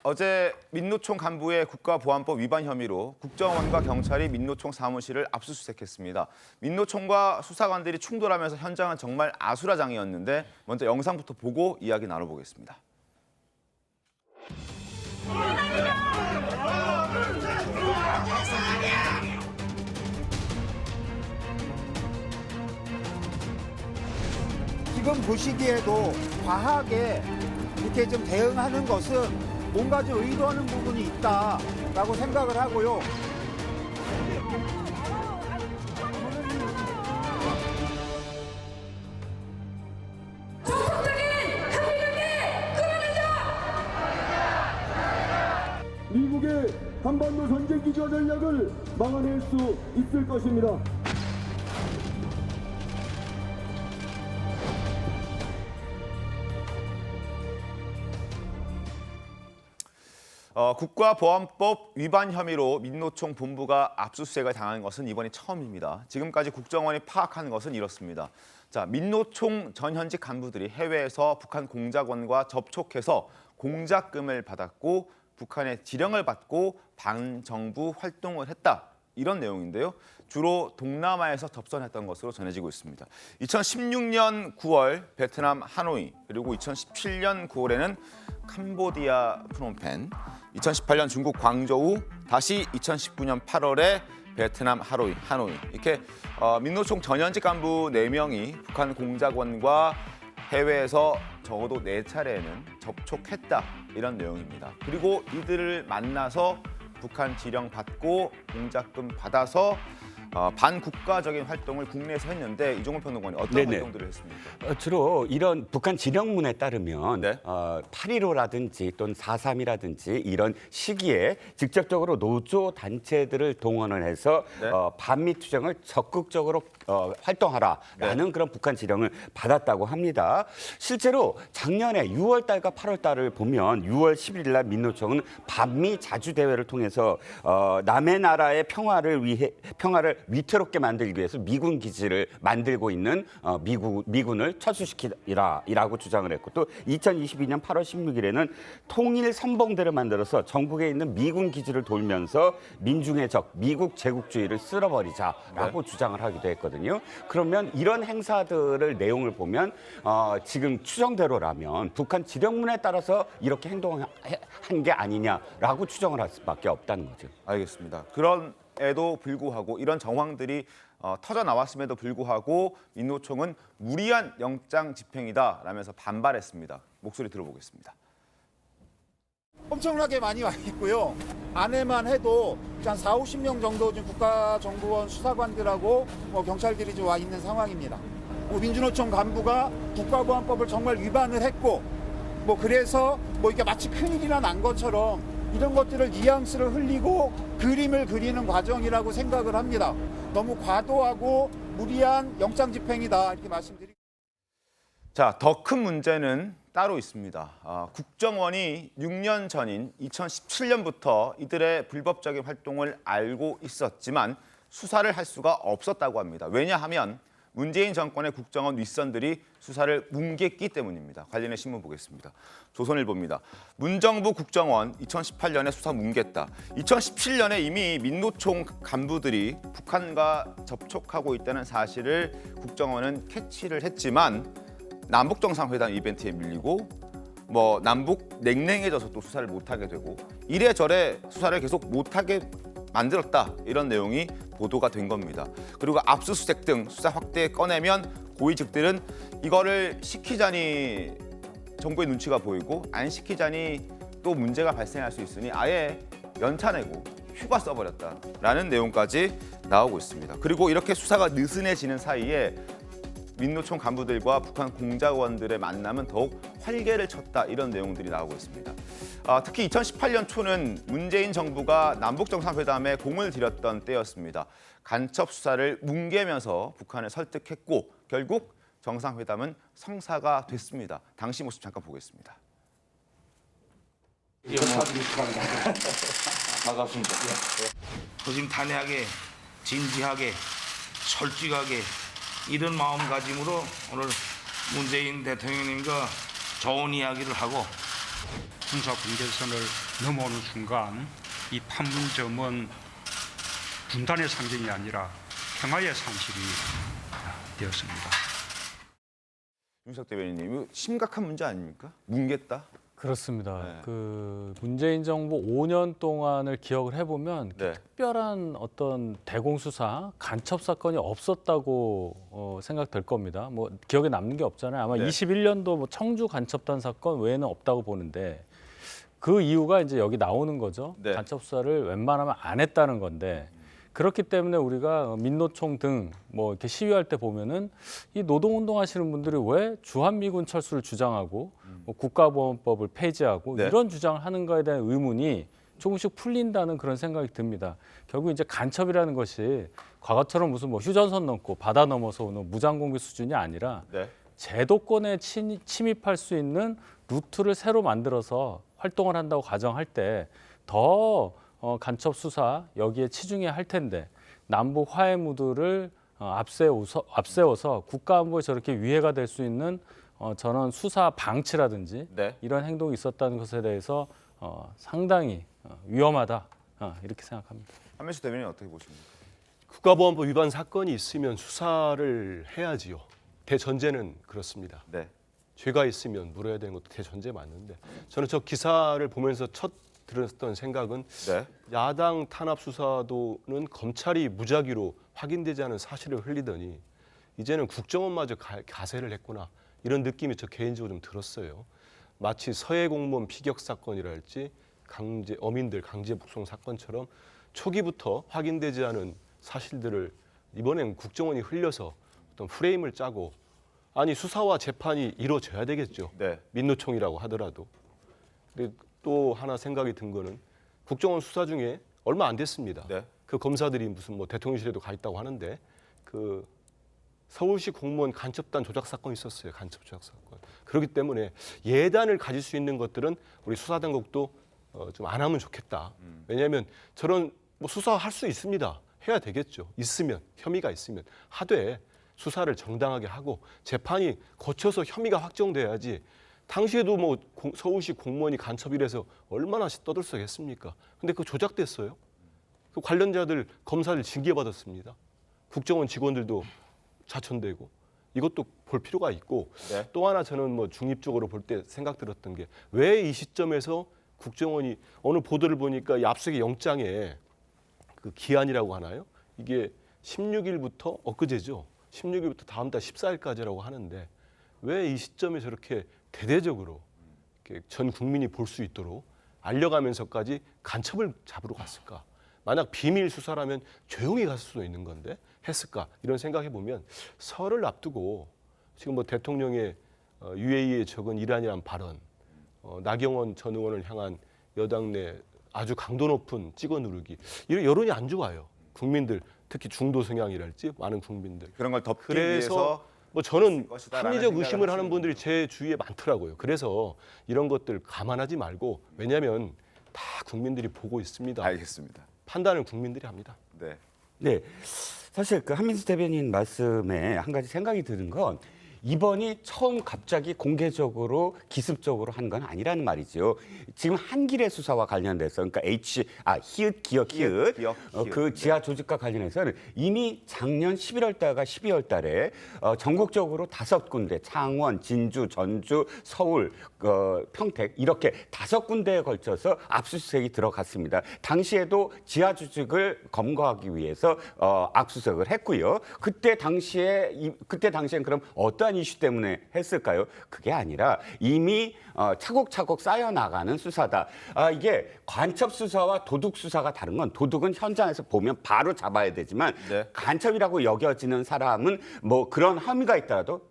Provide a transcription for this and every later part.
어제 민노총 간부의 국가보안법 위반 혐의로 국정원과 경찰이 민노총 사무실을 압수수색했습니다. 민노총과 수사관들이 충돌하면서 현장은 정말 아수라장이었는데 먼저 영상부터 보고 이야기 나눠보겠습니다. 지금 보시기에도 과하게 이렇게 좀 대응하는 것은 뭔가 좀 의도하는 부분이 있다라고 생각을 하고요. 미국의 한반도 전쟁 기조 전략을 막아낼 수 있을 것입니다. 국가보안법 위반 혐의로 민노총 본부가 압수수색을 당한 것은 이번이 처음입니다. 지금까지 국정원이 파악한 것은 이렇습니다. 자, 민노총 전 현직 간부들이 해외에서 북한 공작원과 접촉해서 공작금을 받았고 북한의 지령을 받고 반정부 활동을 했다. 이런 내용인데요. 주로 동남아에서 접선했던 것으로 전해지고 있습니다. 2016년 9월 베트남 하노이, 그리고 2017년 9월에는 캄보디아 프놈펜, 2018년 중국 광저우, 다시 2019년 8월에 베트남 하노이 이렇게 민노총 전현직 간부 4명이 북한 공작원과 해외에서 적어도 4차례에는 접촉했다 이런 내용입니다. 그리고 이들을 만나서 북한 지령 받고 공작금 받아서 반국가적인 활동을 국내에서 했는데 이종훈 평론가님 어떤 활동들을 했습니까? 주로 이런 북한 지령문에 따르면 네. 8.15라든지 또는 4.3이라든지 이런 시기에 직접적으로 노조 단체들을 동원을 해서 네. 반미 투쟁을 적극적으로 활동하라라는 네. 그런 북한 지령을 받았다고 합니다. 실제로 작년에 6월 달과 8월 달을 보면 6월 11일 날 민노총은 반미 자주 대회를 통해서 남의 나라의 평화를 위태롭게 만들기 위해서 미군 기지를 만들고 있는 미군을 철수시키라라고 주장을 했고, 또 2022년 8월 16일에는 통일 선봉대를 만들어서 전국에 있는 미군 기지를 돌면서 민중의 적 미국 제국주의를 쓸어버리자라고 주장을 하기도 했거든요. 그러면 이런 행사들을 내용을 보면 지금 추정대로라면 북한 지령문에 따라서 이렇게 행동한 게 아니냐라고 추정을 할 수밖에 없다는 거죠. 알겠습니다. 그런에도 불구하고 이런 정황들이 터져 나왔음에도 불구하고 민노총은 무리한 영장 집행이다라면서 반발했습니다. 목소리 들어보겠습니다. 엄청나게 많이 와 있고요. 안에만 해도 한 4, 50명 정도 지금 국가정보원 수사관들하고 경찰들이 좀 와 있는 상황입니다. 민주노총 간부가 국가보안법을 정말 위반을 했고, 그래서 이게 마치 큰일이나 난 것처럼 이런 것들을 뉘앙스를 흘리고 그림을 그리는 과정이라고 생각을 합니다. 너무 과도하고 무리한 영장 집행이다 이렇게 말씀드리고. 자, 더 큰 문제는 따로 있습니다. 국정원이 6년 전인 2017년부터 이들의 불법적인 활동을 알고 있었지만 수사를 할 수가 없었다고 합니다. 왜냐하면 문재인 정권의 국정원 윗선들이 수사를 뭉갰기 때문입니다. 관련해 신문 보겠습니다. 조선일보입니다. 문정부 국정원 2018년에 수사 뭉갰다. 2017년에 이미 민노총 간부들이 북한과 접촉하고 있다는 사실을 국정원은 캐치를 했지만 남북 정상회담 이벤트에 밀리고 남북 냉랭해져서 또 수사를 못하게 되고 이래저래 수사를 계속 못하게 만들었다 이런 내용이 보도가 된 겁니다. 그리고 압수수색 등 수사 확대에 꺼내면 고위직들은 이거를 시키자니 정부의 눈치가 보이고 안 시키자니 또 문제가 발생할 수 있으니 아예 연차 내고 휴가 써버렸다라는 내용까지 나오고 있습니다. 그리고 이렇게 수사가 느슨해지는 사이에 민노총 간부들과 북한 공작원들의 만남은 더욱 활개를 쳤다 이런 내용들이 나오고 있습니다. 특히 2018년 초는 문재인 정부가 남북 정상회담에 공을 들였던 때였습니다. 간첩 수사를 뭉개면서 북한을 설득했고 결국 정상회담은 성사가 됐습니다. 당시 모습 잠깐 보겠습니다. 반갑습니다. 허심탄회하게 진지하게 솔직하게 이런 마음가짐으로 오늘 문재인 대통령님과 좋은 이야기를 하고 군사 분계선을 넘어오는 순간 이 판문점은 분단의 상징이 아니라 평화의 상실이 되었습니다. 윤석 대변인님, 이거 심각한 문제 아닙니까? 뭉갰다. 그렇습니다. 네. 그 문재인 정부 5년 동안을 기억을 해보면 네. 특별한 어떤 대공수사, 간첩 사건이 없었다고 생각될 겁니다. 뭐 기억에 남는 게 없잖아요. 아마 네. 21년도 뭐 청주 간첩단 사건 외에는 없다고 보는데 그 이유가 이제 여기 나오는 거죠. 네. 간첩 수사를 웬만하면 안 했다는 건데 그렇기 때문에 우리가 민노총 등 뭐 이렇게 시위할 때 보면은 이 노동운동 하시는 분들이 왜 주한미군 철수를 주장하고 뭐 국가보안법을 폐지하고 네. 이런 주장을 하는 거에 대한 의문이 조금씩 풀린다는 그런 생각이 듭니다. 결국 이제 간첩이라는 것이 과거처럼 무슨 뭐 휴전선 넘고 바다 넘어서 오는 무장공비 수준이 아니라 네. 제도권에 침입할 수 있는 루트를 새로 만들어서 활동을 한다고 가정할 때 더 간첩 수사 여기에 치중해야 할 텐데 남북 화해 무드를 앞세워서 국가 안보에 저렇게 위해가 될 수 있는 저는 수사 방치라든지 네. 이런 행동이 있었다는 것에 대해서 상당히 위험하다 이렇게 생각합니다. 한명수 대변인 어떻게 보십니까? 국가보안법 위반 사건이 있으면 수사를 해야지요. 대전제는 그렇습니다. 네. 죄가 있으면 물어야 되는 것도 대전제 맞는데 저는 저 기사를 보면서 첫 들었던 생각은 네. 야당 탄압 수사도는 검찰이 무작위로 확인되지 않은 사실을 흘리더니 이제는 국정원마저 가세를 했구나 이런 느낌이 저 개인적으로 좀 들었어요. 마치 서해 공무원 피격 사건이랄지 어민들 강제 북송 사건처럼 초기부터 확인되지 않은 사실들을 이번엔 국정원이 흘려서 어떤 프레임을 짜고 아니 수사와 재판이 이루어져야 되겠죠. 네. 민노총이라고 하더라도. 근데 또 하나 생각이 든 거는 국정원 수사 중에 얼마 안 됐습니다. 네. 그 검사들이 무슨 뭐 대통령실에도 가 있다고 하는데 그 서울시 공무원 간첩단 조작 사건이 있었어요. 간첩 조작 사건. 그렇기 때문에 예단을 가질 수 있는 것들은 우리 수사당국도 좀 안 하면 좋겠다. 왜냐하면 저런 뭐 수사할 수 있습니다. 해야 되겠죠. 있으면 혐의가 있으면 하되 수사를 정당하게 하고 재판이 거쳐서 혐의가 확정돼야지. 당시에도 뭐 서울시 공무원이 간첩이라서 얼마나 떠들썩했습니까? 근데 그거 조작됐어요. 그 관련자들 검사들 징계받았습니다. 국정원 직원들도 자천되고 이것도 볼 필요가 있고 네. 또 하나 저는 뭐 중립적으로 볼 때 생각 들었던 게 왜 이 시점에서 국정원이 어느 보도를 보니까 이 압수수색 영장에 그 기한이라고 하나요? 이게 16일부터 엊그제죠. 16일부터 다음 달 14일까지라고 하는데 왜 이 시점에 저렇게 대대적으로 이렇게 전 국민이 볼 수 있도록 알려가면서까지 간첩을 잡으러 갔을까? 만약 비밀 수사라면 조용히 갔을 수도 있는 건데 했을까? 이런 생각해 보면 설을 앞두고 지금 뭐 대통령의 UAE에 적은 이란이란 발언, 나경원 전 의원을 향한 여당 내 아주 강도 높은 찍어 누르기 이런 여론이 안 좋아요. 국민들 특히 중도 성향이랄지 많은 국민들. 그런 걸 덮기 그래서 위해서 뭐 저는 것이다라는 합리적 생각을 의심을 하는 하시는 분들이 제 주위에 많더라고요. 그래서 이런 것들 감안하지 말고 왜냐하면 다 국민들이 보고 있습니다. 알겠습니다. 판단은 국민들이 합니다. 네. 네, 사실 그 한민수 대변인 말씀에 한 가지 생각이 드는 건 이번이 처음 갑자기 공개적으로 기습적으로 한 건 아니라는 말이죠. 지금 한길의 수사와 관련돼서 그러니까 히읗 기억 히읗 기억, 히읗. 그 지하 조직과 관련해서는 이미 작년 11월 달과 12월 달에 전국적으로 5군데 창원, 진주, 전주, 서울, 평택 이렇게 5군데에 걸쳐서 압수수색이 들어갔습니다. 당시에도 지하 조직을 검거하기 위해서 압수수색을 했고요. 그때 당시엔 그럼 어떠한 이슈 때문에 했을까요? 그게 아니라 이미 차곡차곡 쌓여나가는 수사다. 이게 간첩 수사와 도둑 수사가 다른 건 도둑은 현장에서 보면 바로 잡아야 되지만 네. 간첩이라고 여겨지는 사람은 뭐 그런 혐의가 있더라도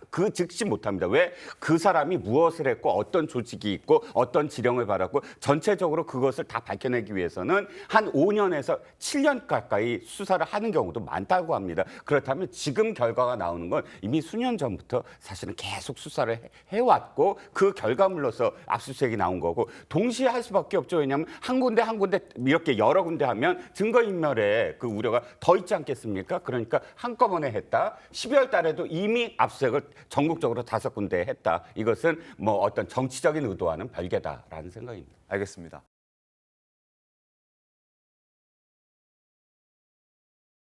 그 즉시 못합니다. 왜? 그 사람이 무엇을 했고 어떤 조직이 있고 어떤 지령을 받았고 전체적으로 그것을 다 밝혀내기 위해서는 한 5년에서 7년 가까이 수사를 하는 경우도 많다고 합니다. 그렇다면 지금 결과가 나오는 건 이미 수년 전부터 사실은 계속 수사를 해왔고 그 결과물로서 압수수색이 나온 거고 동시에 할 수밖에 없죠. 왜냐하면 한 군데 이렇게 여러 군데 하면 증거인멸의 그 우려가 더 있지 않겠습니까? 그러니까 한꺼번에 했다. 12월 달에도 이미 압수수색을 전국적으로 5군데 했다. 이것은 뭐 어떤 정치적인 의도와는 별개다라는 생각입니다. 알겠습니다.